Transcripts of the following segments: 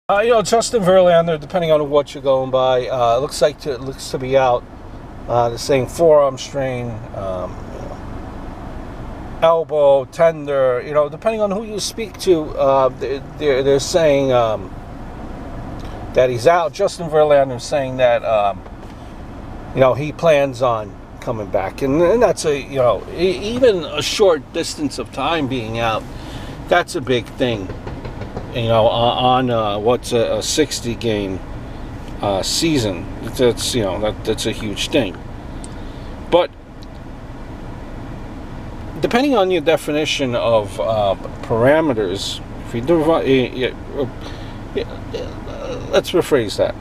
Justin Verlander, depending on what you're going by, looks to be out. They're saying forearm strain, elbow, tender. Depending on who you speak to, they're saying that he's out. Justin Verlander is saying that he plans on coming back, and that's even a short distance of time being out. That's a big thing. On what's a 60 game season, that's a huge thing. But depending on your definition of parameters, if you divide, let's rephrase that.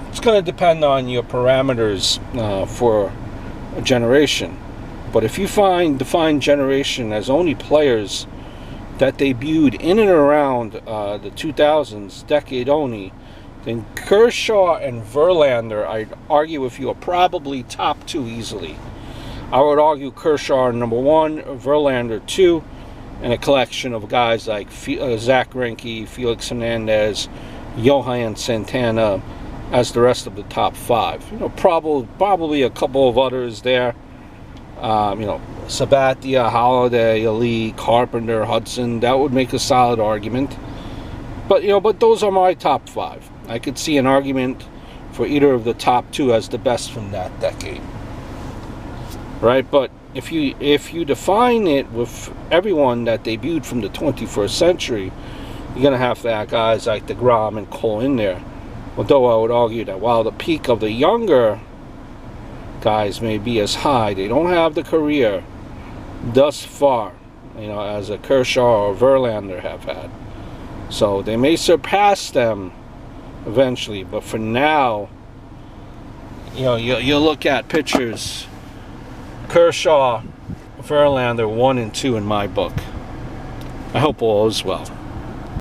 It's going to depend on your parameters for a generation. But if you define generation as only players that debuted in and around the 2000s, decade only, then Kershaw and Verlander, I'd argue with you, are probably top two easily. I would argue Kershaw number one, Verlander two, and a collection of guys like Zach Greinke, Felix Hernandez, Johan Santana as the rest of the top five. Probably a couple of others there. Sabathia, Holiday, Ali, Carpenter, Hudson, that would make a solid argument. But those are my top five. I could see an argument for either of the top two as the best from that decade. Right? But if you define it with everyone that debuted from the 21st century, you're going to have guys like DeGrom and Cole in there. Although I would argue that while the peak of the younger guys may be as high, they don't have the career thus far, as a Kershaw or Verlander have had. So they may surpass them eventually, but for now, you look at pitchers, Kershaw, Verlander 1 and 2 in my book. I hope all is well.